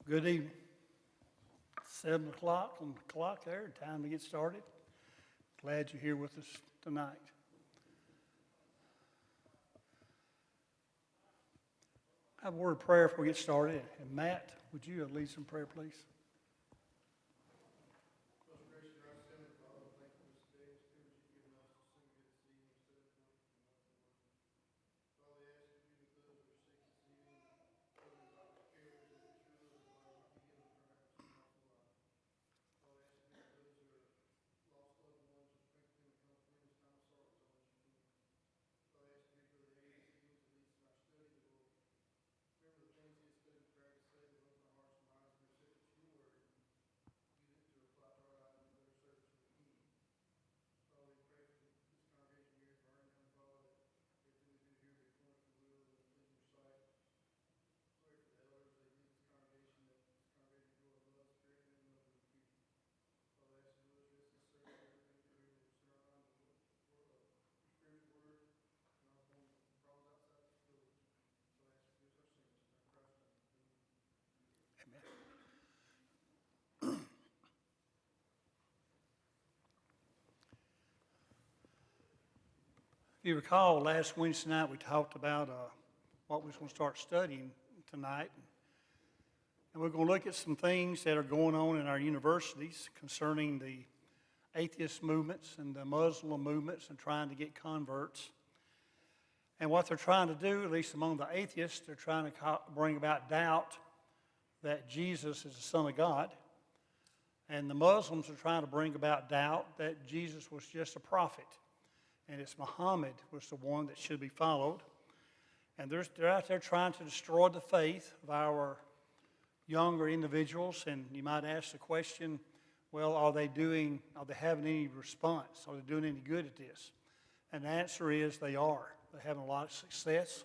Good evening. 7 o'clock on the clock there, time to get started. Glad you're here with us tonight. I have a word of prayer before we get started. And Matt, would you lead some prayer, please? If you recall, last Wednesday night we talked about what we was going to start studying tonight. And we're going to look at some things that are going on in our universities concerning the atheist movements and the Muslim movements and trying to get converts. And what they're trying to do, at least among the atheists, they're trying to bring about doubt that Jesus is the Son of God. And the Muslims are trying to bring about doubt that Jesus was just a prophet. And it's Muhammad was the one that should be followed. And they're out there trying to destroy the faith of our younger individuals. And you might ask the question, well, are they having any response? Are they doing any good at this? And the answer is they are. They're having a lot of success.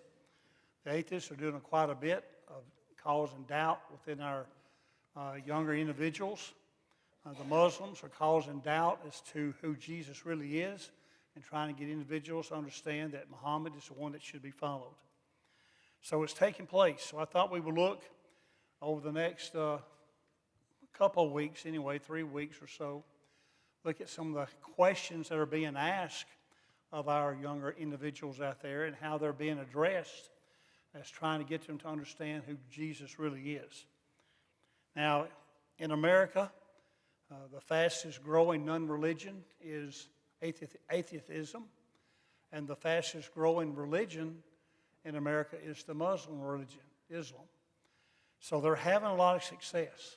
The atheists are doing quite a bit of causing doubt within our younger individuals. The Muslims are causing doubt as to who Jesus really is and trying to get individuals to understand that Muhammad is the one that should be followed. So it's taking place. So I thought we would look over the next couple of weeks, anyway, 3 weeks or so, look at some of the questions that are being asked of our younger individuals out there and how they're being addressed as trying to get them to understand who Jesus really is. Now, in America, the fastest growing non-religion is atheism, and the fastest growing religion in America is the Muslim religion, Islam. So they're having a lot of success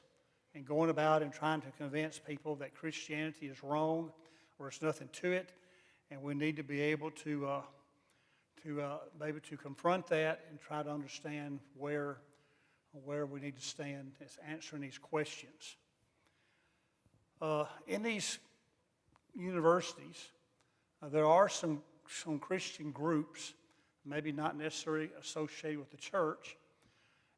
in going about and trying to convince people that Christianity is wrong or there's nothing to it, and we need to be able to confront that and try to understand where we need to stand as answering these questions. In these universities, there are some Christian groups, maybe not necessarily associated with the church,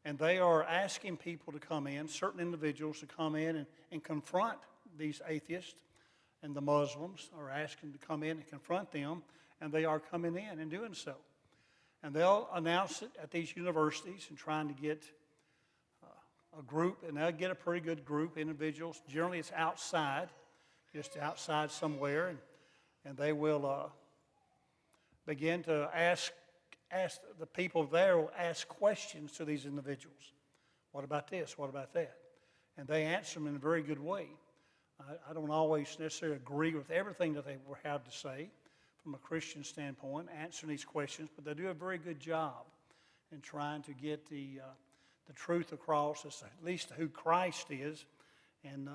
and they are asking people to come in, certain individuals to come in and confront these atheists, and the Muslims are asking to come in and confront them, and they are coming in and doing so. And they'll announce it at these universities and trying to get a group, and they'll get a pretty good group of individuals. Generally, it's outside, just outside somewhere, and they will begin to ask the people there will ask questions to these individuals. What about this? What about that? And they answer them in a very good way. I don't always necessarily agree with everything that they have to say from a Christian standpoint, answering these questions, but they do a very good job in trying to get the truth across as to at least who Christ is, and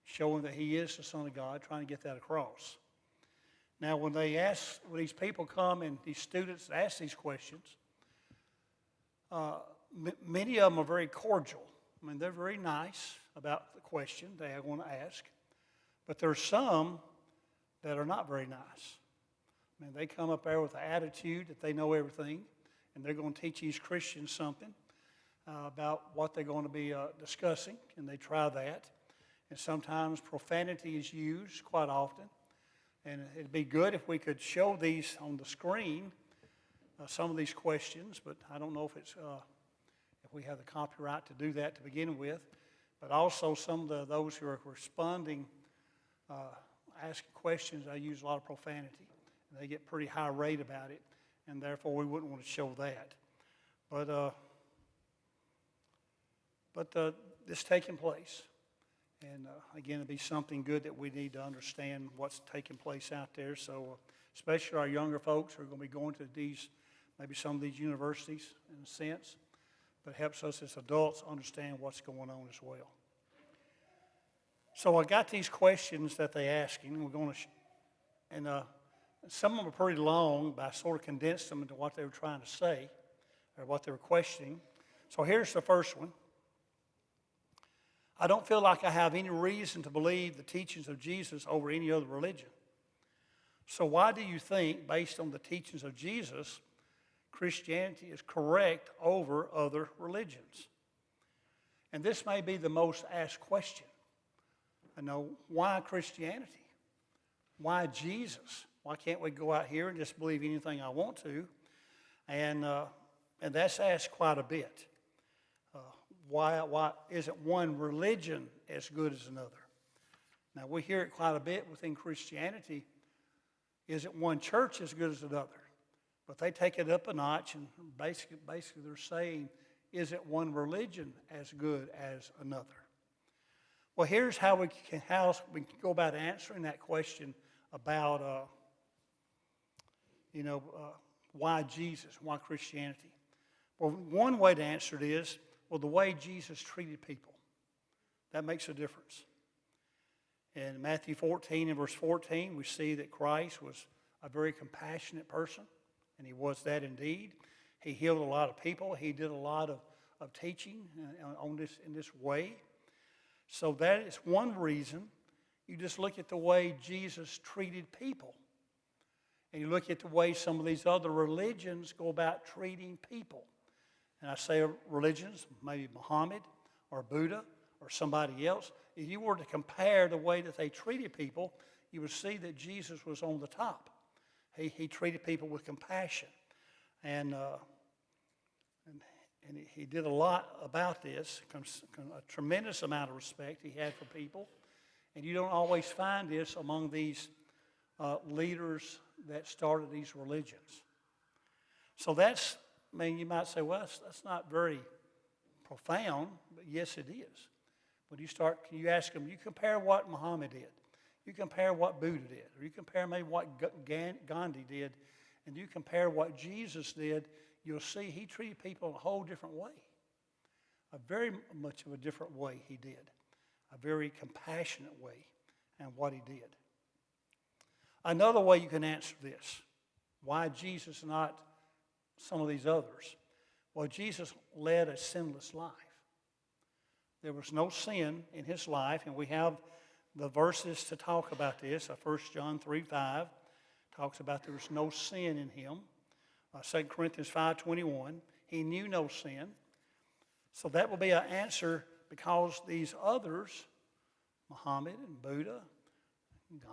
showing that He is the Son of God, trying to get that across. Now, when these people come and these students ask these questions, many of them are very cordial. I mean, they're very nice about the question they want to ask, but there are some that are not very nice. I mean, they come up there with the attitude that they know everything, and they're going to teach these Christians something about what they're going to be discussing, and they try that. And sometimes profanity is used quite often. And it'd be good if we could show these on the screen, some of these questions, but I don't know if it's we have the copyright to do that to begin with, but also some of those who are responding, asking questions, I use a lot of profanity. And they get pretty high rate about it, and therefore we wouldn't want to show that. But this is taking place. And again, it'll be something good that we need to understand what's taking place out there. So especially our younger folks who are going to be going to these, maybe some of these universities in a sense, but helps us as adults understand what's going on as well. So I got these questions that they're asking. We're going to, and some of them are pretty long, but I sort of condensed them into what they were trying to say or what they were questioning. So here's the first one. I don't feel like I have any reason to believe the teachings of Jesus over any other religion. So why do you think, based on the teachings of Jesus, Christianity is correct over other religions? And this may be the most asked question. I know, why Christianity? Why Jesus? Why can't we go out here and just believe anything I want to? And that's asked quite a bit. Why isn't one religion as good as another? Now, we hear it quite a bit within Christianity. Isn't one church as good as another? But they take it up a notch, and basically they're saying, isn't one religion as good as another? Well, here's how we can go about answering that question about, why Jesus, why Christianity? Well, one way to answer it is, well, the way Jesus treated people. That makes a difference. In Matthew 14 and verse 14, we see that Christ was a very compassionate person, and he was that indeed. He healed a lot of people. He did a lot of teaching in this way. So that is one reason. You just look at the way Jesus treated people. And you look at the way some of these other religions go about treating people. And I say religions, maybe Muhammad or Buddha or somebody else. If you were to compare the way that they treated people, you would see that Jesus was on the top. He treated people with compassion. And he did a lot about this, a tremendous amount of respect he had for people. And you don't always find this among these leaders that started these religions. So you might say, well, that's not very profound, but yes, it is. When you ask them, you compare what Muhammad did, you compare what Buddha did, or you compare maybe what Gandhi did, and you compare what Jesus did, you'll see he treated people in a whole different way. A very much of a different way he did. A very compassionate way in what he did. Another way you can answer this, why Jesus not some of these others? Well, Jesus led a sinless life. There was no sin in his life, and we have the verses to talk about this. 1 John 3:5 talks about there was no sin in him. 2 Corinthians 5:21, he knew no sin. So that will be an answer, because these others, Muhammad and Buddha,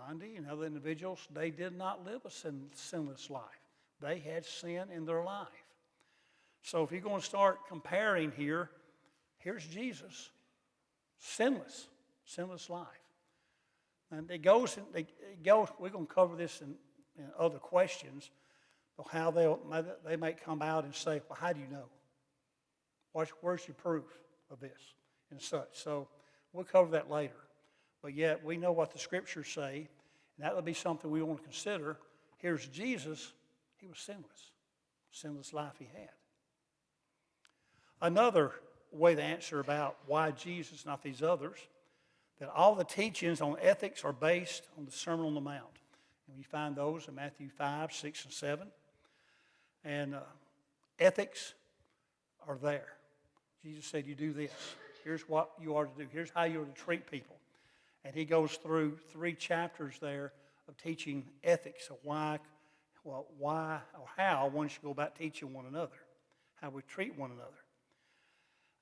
Gandhi and other individuals, they did not live a sinless life. They had sin in their life. So if you're going to start comparing here, here's Jesus, sinless life. And we're going to cover this in other questions, how they might come out and say, well, how do you know? Where's your proof of this and such? So we'll cover that later. But yet we know what the scriptures say, and that would be something we want to consider. Here's Jesus. He was sinless life he had. Another way to answer about why Jesus, not these others, that all the teachings on ethics are based on the Sermon on the Mount. And we find those in Matthew 5, 6, and 7. And ethics are there. Jesus said, you do this. Here's what you are to do. Here's how you are to treat people. And he goes through 3 chapters there of teaching ethics of why or how one should go about teaching one another, how we treat one another.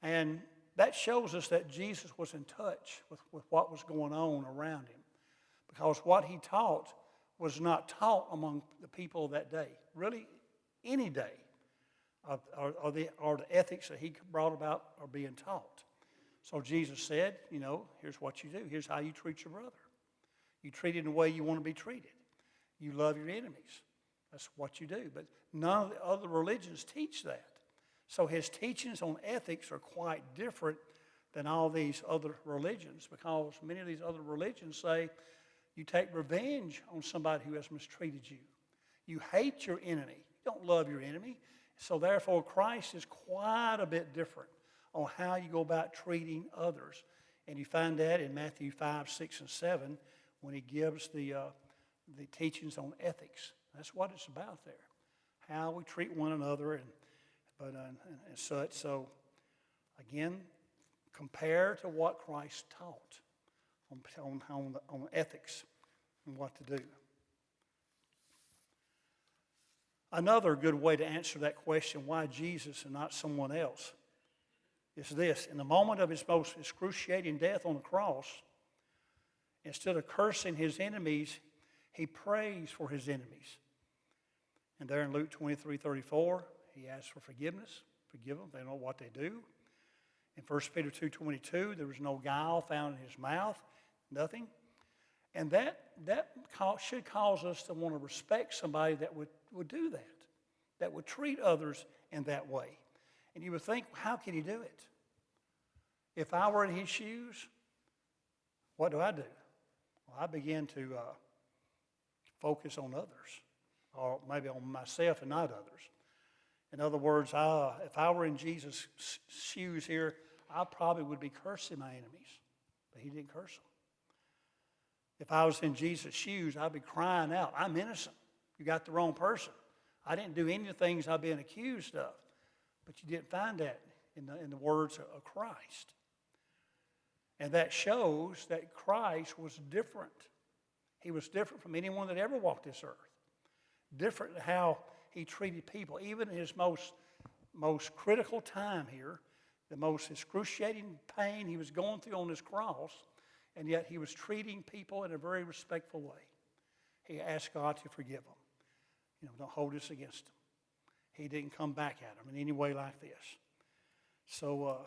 And that shows us that Jesus was in touch with what was going on around him, because what he taught was not taught among the people of that day. Really, any day, or the ethics that he brought about are being taught. So Jesus said, here's what you do. Here's how you treat your brother. You treat it in the way you want to be treated. You love your enemies. That's what you do. But none of the other religions teach that. So his teachings on ethics are quite different than all these other religions, because many of these other religions say you take revenge on somebody who has mistreated you. You hate your enemy. You don't love your enemy. So therefore, Christ is quite a bit different on how you go about treating others. And you find that in Matthew 5, 6, and 7 when he gives the teachings on ethics. That's what it's about there, how we treat one another and such. So again, compare to what Christ taught on ethics and what to do. Another good way to answer that question, why Jesus and not someone else, is this. In the moment of his most excruciating death on the cross, instead of cursing his enemies, he prays for his enemies. And there in Luke 23:34, he asks for forgiveness. Forgive them, they know what they do. In 1 Peter 2:22, there was no guile found in his mouth, nothing. And that should cause us to want to respect somebody that would do that would treat others in that way. And you would think, how can he do it? If I were in his shoes, what do? Well, I begin to focus on others, or maybe on myself and not others. In other words, if I were in Jesus' shoes here, I probably would be cursing my enemies, but he didn't curse them. If I was in Jesus' shoes, I'd be crying out, I'm innocent. You got the wrong person. I didn't do any of the things I've been accused of. But you didn't find that in the words of Christ. And that shows that Christ was different. He was different from anyone that ever walked this earth. Different in how he treated people. Even in his most critical time here, the most excruciating pain he was going through on this cross, and yet he was treating people in a very respectful way. He asked God to forgive them. Don't hold this against him. He didn't come back at them in any way like this. So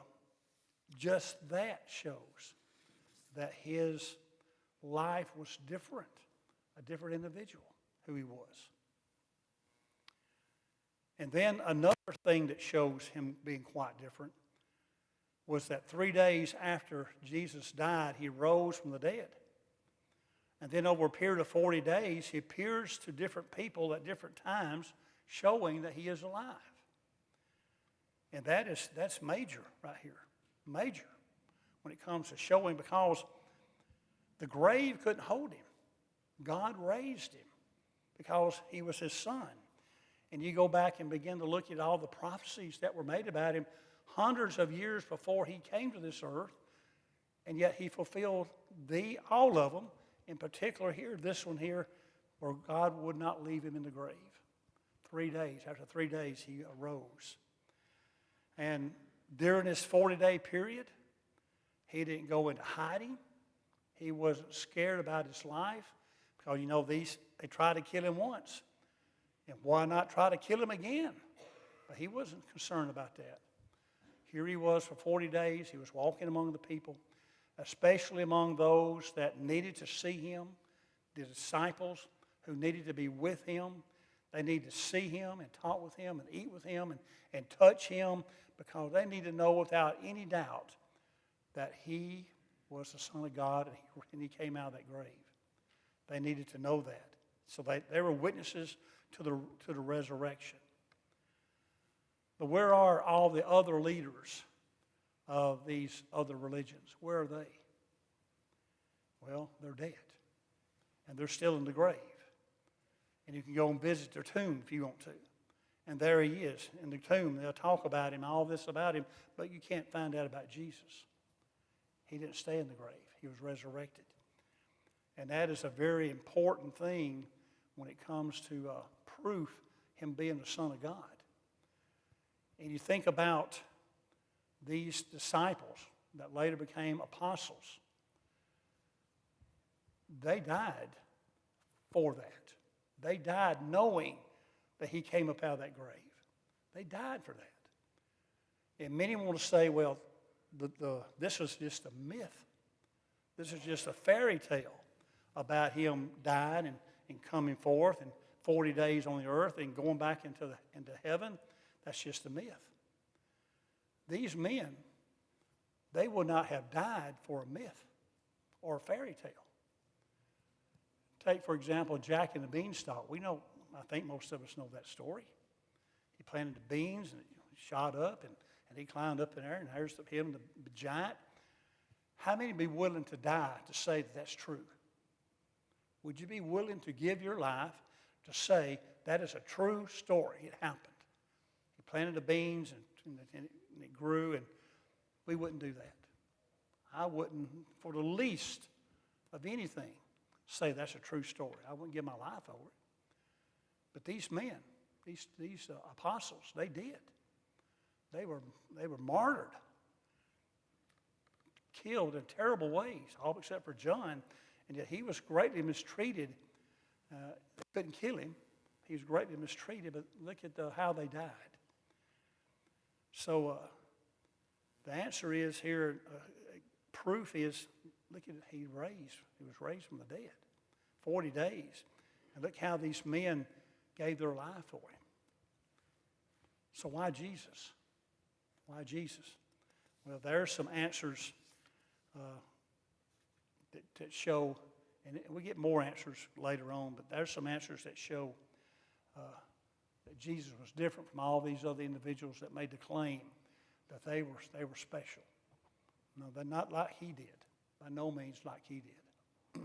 just that shows that his life was different, a different individual who he was. And then another thing that shows him being quite different was that 3 days after Jesus died, he rose from the dead. And then over a period of 40 days, he appears to different people at different times, showing that he is alive. And that's major right here. Major when it comes to showing, because the grave couldn't hold him. God raised him because he was his son. And you go back and begin to look at all the prophecies that were made about him hundreds of years before he came to this earth, and yet he fulfilled all of them. In particular here, this one here, where God would not leave him in the grave. 3 days, after 3 days, he arose. And during this 40-day period, he didn't go into hiding. He wasn't scared about his life, because they tried to kill him once. And why not try to kill him again? But he wasn't concerned about that. Here he was for 40 days. He was walking among the people, especially among those that needed to see him, the disciples who needed to be with him. They needed to see him and talk with him and eat with him and touch him, because they needed to know without any doubt that he was the Son of God and he came out of that grave. They needed to know that. So they were witnesses to the resurrection. But where are all the other leaders of these other religions? Where are they? Well, they're dead. And they're still in the grave. And you can go and visit their tomb if you want to. And there he is in the tomb. They'll talk about him, all this about him, but you can't find out about Jesus. He didn't stay in the grave. He was resurrected. And that is a very important thing when it comes to proof him being the Son of God. And you think about these disciples that later became apostles. They died for that. They died knowing that he came up out of that grave. They died for that. And many want to say, well, this is just a myth. This is just a fairy tale about him dying and coming forth and 40 days on the earth and going back into heaven. That's just a myth. These men, they would not have died for a myth or a fairy tale. Take, for example, Jack and the Beanstalk. We know, I think most of us know that story. He planted the beans and it shot up and he climbed up in there, and there's him, the giant. How many would be willing to die to say that that's true? Would you be willing to give your life to say that is a true story? It happened. He planted the beans and it grew, and we wouldn't do that. I wouldn't, for the least of anything, say that's a true story. I wouldn't give my life over it. But these men, these apostles, they did. They were martyred, killed in terrible ways, all except for John, and yet he was greatly mistreated. They couldn't kill him. He was greatly mistreated, but look at how they died. So the answer is here, proof is, look at it, he was raised from the dead, 40 days. And look how these men gave their life for him. So why Jesus? Why Jesus? Well, there are some answers that show, and we get more answers later on, but there's some answers that show that Jesus was different from all these other individuals that made the claim that they were special. No, they're not like he did. By no means like he did.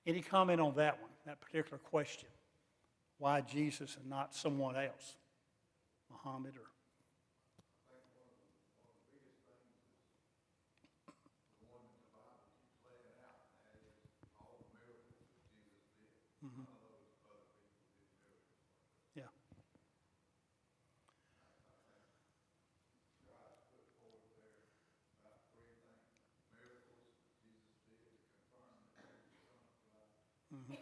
Any comment on that one, that particular question? Why Jesus and not someone else? Muhammad or... Mm-hmm. Yeah. Mm-hmm.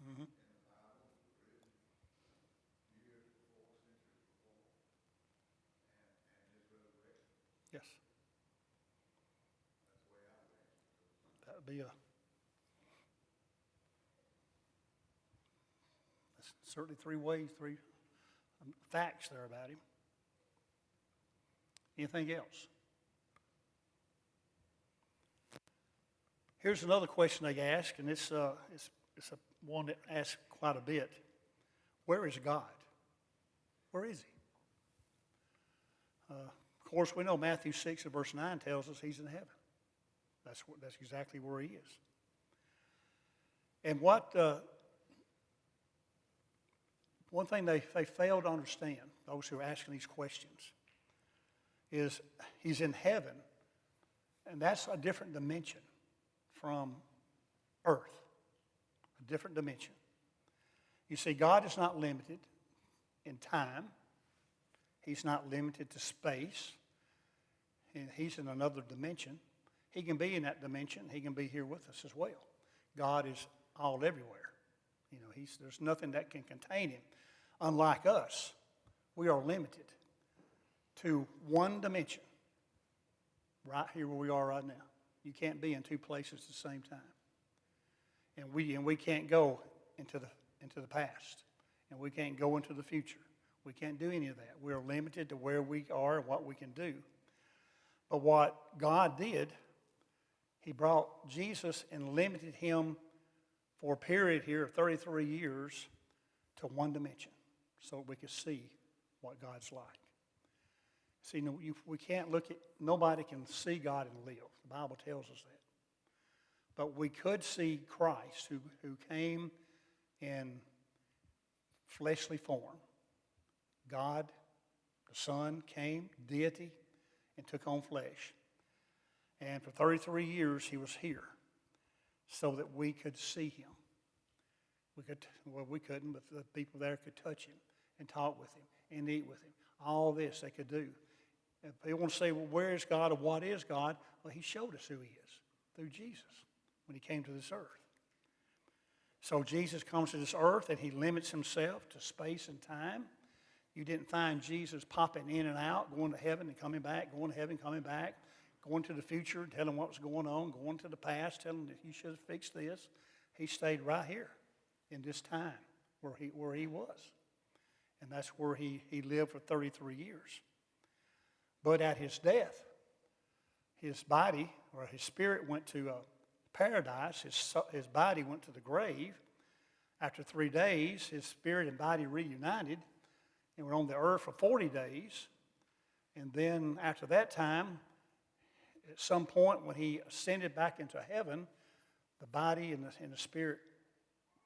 Mm-hmm. Yes. That would be that's certainly three facts there about him. Anything else? Here's another question they ask, and it's one that asks quite a bit. Where is God? Where is he? Of course, we know Matthew 6 and verse 9 tells us he's in heaven. That's exactly where he is. And one thing they fail to understand, those who are asking these questions, is he's in heaven, and that's a different dimension from earth, a different dimension. You see, God is not limited in time. He's not limited to space. And he's in another dimension. He can be in that dimension. He can be here with us as well. God is all everywhere. You know, there's nothing that can contain him. Unlike us, we are limited to one dimension, right here where we are right now. You can't be in two places at the same time. And we can't go into the past. And we can't go into the future. We can't do any of that. We're limited to where we are and what we can do. But what God did, he brought Jesus and limited him for a period here of 33 years to one dimension so we could see what God's like. See, we can't look at, nobody can see God and live. The Bible tells us that. But we could see Christ who came in fleshly form. God, the Son, came, deity, and took on flesh. And for 33 years he was here so that we could see him. We couldn't, but the people there could touch him and talk with him and eat with him. All this they could do. If they want to say, well, where is God or what is God? Well, he showed us who he is through Jesus when he came to this earth. So Jesus comes to this earth and he limits himself to space and time. You didn't find Jesus popping in and out, going to heaven and coming back, going to heaven, coming back, going to the future, telling what was going on, going to the past, telling that you should have fixed this. He stayed right here in this time where he was. And that's where he lived for 33 years. But at his death, his body, or his spirit, went to paradise. His body went to the grave. After 3 days, his spirit and body reunited and were on the earth for 40 days. And then after that time, at some point when he ascended back into heaven, the body and the spirit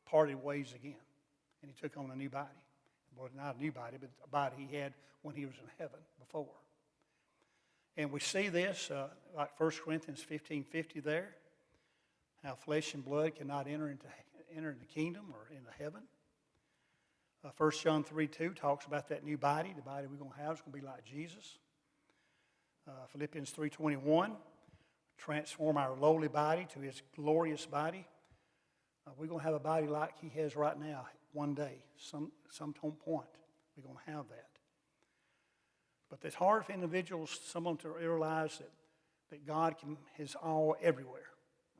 parted ways again. And he took on a new body. Well, not a new body, but a body he had when he was in heaven before. And we see this, like 1 Corinthians 15:50 there, how flesh and blood cannot enter into the kingdom or into heaven. 1 John 3:2 talks about that new body. The body we're going to have is going to be like Jesus. Philippians 3:21, transform our lowly body to his glorious body. We're going to have a body like he has right now one day, some point. We're going to have that. But it's hard for individuals, some of them, to realize that God is all everywhere.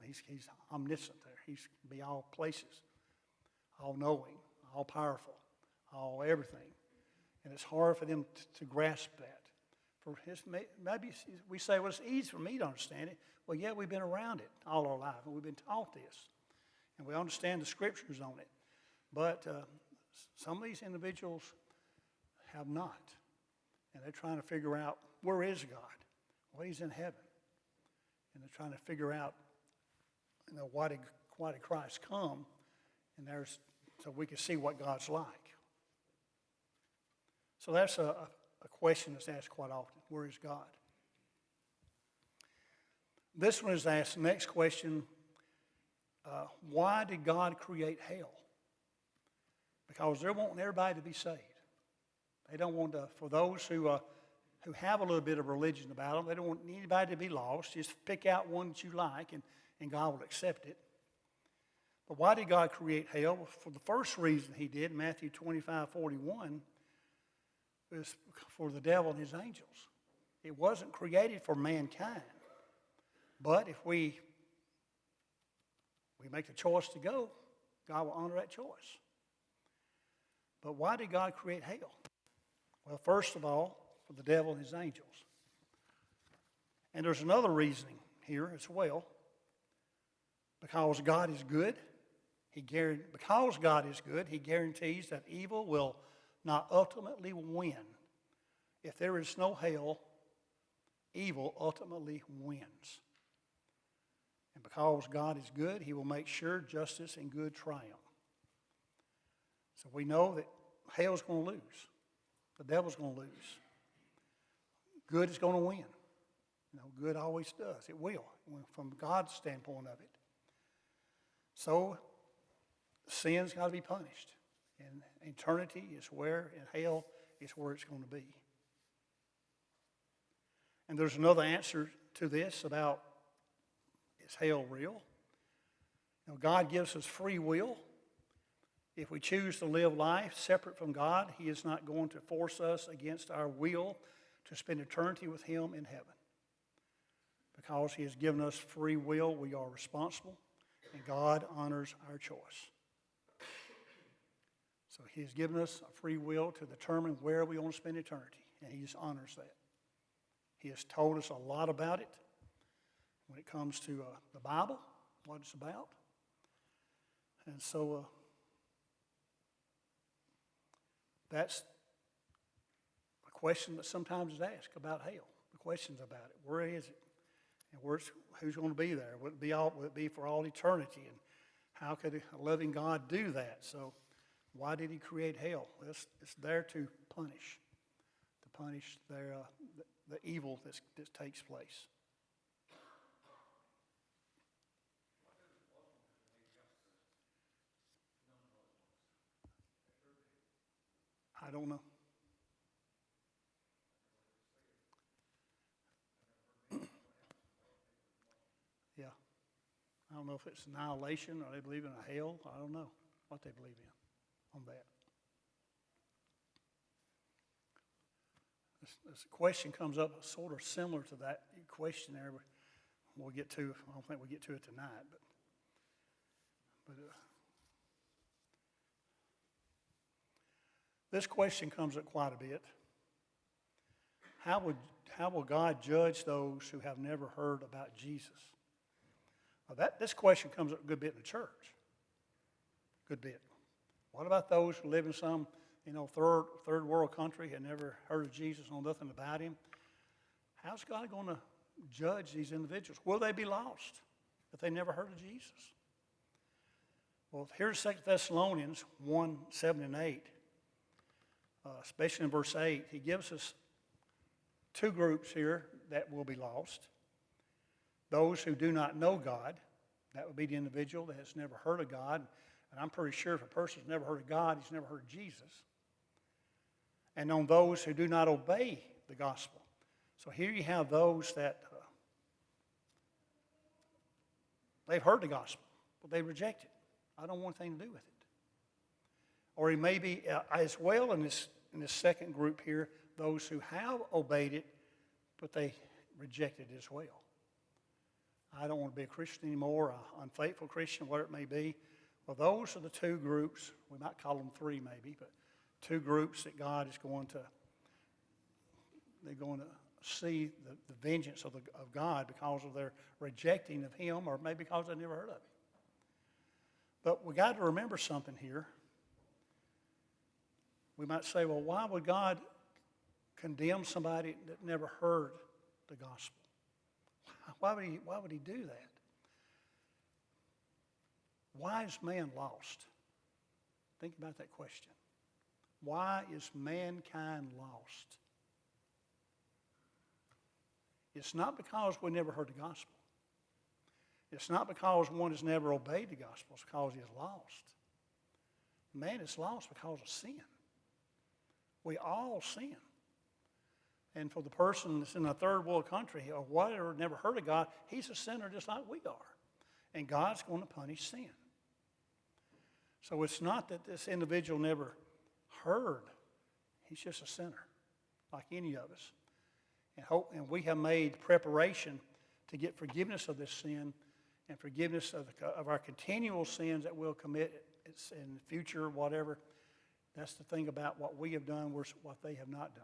He's omniscient there. He can be all places, all knowing, all powerful, all everything. And it's hard for them to grasp that. Maybe we say, well, it's easy for me to understand it. Well, yeah, we've been around it all our life, and we've been taught this. And we understand the scriptures on it. But some of these individuals have not. And they're trying to figure out, where is God? Well, he's in heaven. And they're trying to figure out, why did Christ come? And so we can see what God's like. So that's a question that's asked quite often. Where is God? This one is asked, the next question, why did God create hell? Because they're wanting everybody to be saved. They don't want to, for those who have a little bit of religion about them, they don't want anybody to be lost. Just pick out one that you like and God will accept it. But why did God create hell? Well, for the first reason he did, Matthew 25:41, was for the devil and his angels. It wasn't created for mankind. But if we make the choice to go, God will honor that choice. But why did God create hell? Well, first of all, for the devil and his angels. And there's another reasoning here as well. Because God is good, he guarantees that evil will not ultimately win. If there is no hell, evil ultimately wins. And because God is good, he will make sure justice and good triumph. So we know that hell's going to lose. The devil's going to lose. Good is going to win. Good always does. It will, from God's standpoint of it. So, sin's got to be punished. And eternity is where, and hell is where it's going to be. And there's another answer to this about, is hell real? God gives us free will. If we choose to live life separate from God, he is not going to force us against our will to spend eternity with him in heaven. Because he has given us free will, we are responsible, and God honors our choice. So he has given us a free will to determine where we want to spend eternity, and he just honors that. He has told us a lot about it when it comes to the Bible, what it's about. And so that's a question that sometimes is asked about hell. The questions about it. Where is it? And who's going to be there? Will it be for all eternity? And how could a loving God do that? So why did he create hell? It's there to punish the evil that takes place. I don't know. Yeah, I don't know if it's annihilation or they believe in a hell. I don't know what they believe in on that. This question comes up sort of similar to that question there. We'll get to. I don't think we'll get to it tonight, but this question comes up quite a bit. How will God judge those who have never heard about Jesus? Well, this question comes up a good bit in the church. Good bit. What about those who live in some, third world country and never heard of Jesus, know nothing about him? How's God going to judge these individuals? Will they be lost if they never heard of Jesus? Well, here's 2 Thessalonians 1, 7 and 8. Especially in verse 8, he gives us two groups here that will be lost. Those who do not know God, that would be the individual that has never heard of God. And I'm pretty sure if a person's never heard of God, he's never heard of Jesus. And on those who do not obey the gospel. So here you have those that they've heard the gospel, but they reject it. I don't want anything to do with it. Or he may be as well in this second group here, those who have obeyed it, but they rejected it as well. I don't want to be a Christian anymore, an unfaithful Christian, whatever it may be. Well, those are the two groups. We might call them three maybe, but two groups that God is going to, they're going to see the vengeance of God because of their rejecting of him, or maybe because they never heard of him. But we got to remember something here. We might say, well, why would God condemn somebody that never heard the gospel? Why would he do that? Why is man lost? Think about that question. Why is mankind lost? It's not because we never heard the gospel. It's not because one has never obeyed the gospel. It's because he is lost. Man is lost because of sin. We all sin. And for the person that's in a third world country or whatever, never heard of God, he's a sinner just like we are. And God's going to punish sin. So it's not that this individual never heard. He's just a sinner, like any of us. And we have made preparation to get forgiveness of this sin and forgiveness of our continual sins that we'll commit in the future, whatever. That's the thing about what we have done versus what they have not done.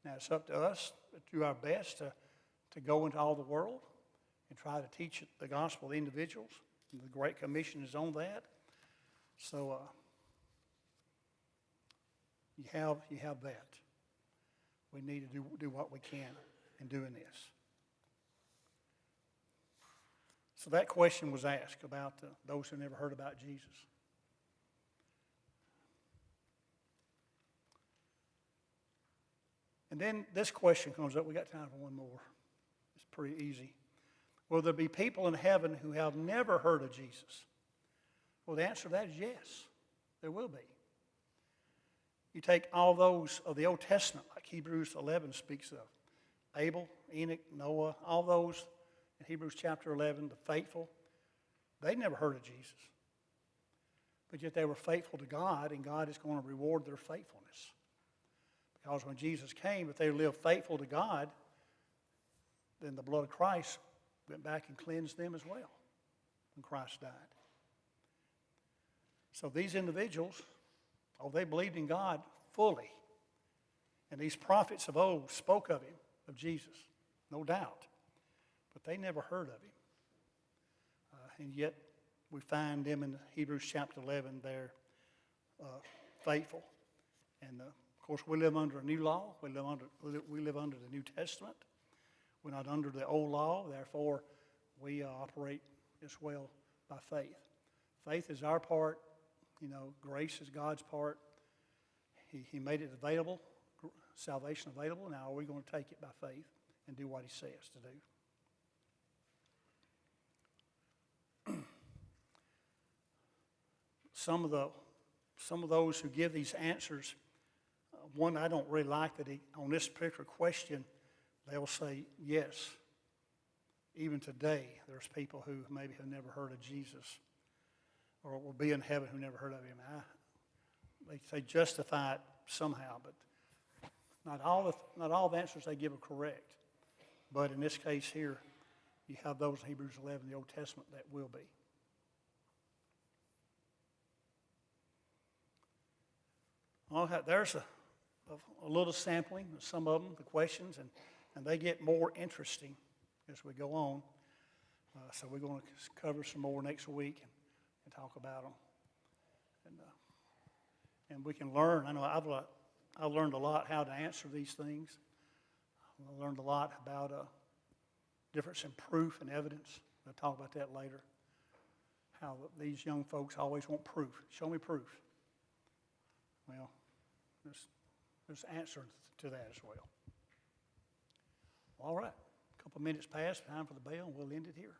Now, it's up to us to do our best to go into all the world and try to teach the gospel to individuals. And the Great Commission is on that. So you have that. We need to do what we can in doing this. So that question was asked about those who never heard about Jesus. And then this question comes up. We got time for one more. It's pretty easy. Will there be people in heaven who have never heard of Jesus? Well, the answer to that is yes. There will be. You take all those of the Old Testament, like Hebrews 11 speaks of. Abel, Enoch, Noah, all those in Hebrews chapter 11, the faithful, they never heard of Jesus. But yet they were faithful to God, and God is going to reward their faithfulness. Because when Jesus came, if they lived faithful to God, then the blood of Christ went back and cleansed them as well when Christ died. So these individuals, they believed in God fully. And these prophets of old spoke of him, of Jesus, no doubt. But they never heard of him. And yet we find them in Hebrews chapter 11, they're faithful. And of course, we live under a new law. We live under the New Testament. We're not under the old law. Therefore, we operate as well by faith. Faith is our part. Grace is God's part. He made it available, salvation available. Now, are we going to take it by faith and do what he says to do? Some of those who give these answers, one I don't really like that on this particular question, they'll say, yes, even today, there's people who maybe have never heard of Jesus or will be in heaven who never heard of him. They justify it somehow, but not all the answers they give are correct. But in this case here, you have those in Hebrews 11, the Old Testament, that will be. There's a little sampling of some of them, the questions, and they get more interesting as we go on. So we're going to cover some more next week and talk about them. And we can learn. I know I've learned a lot how to answer these things. I learned a lot about difference in proof and evidence. I'll talk about that later. How these young folks always want proof. Show me proof. Well, there's answers to that as well. All right, a couple minutes past, time for the bell, and we'll end it here.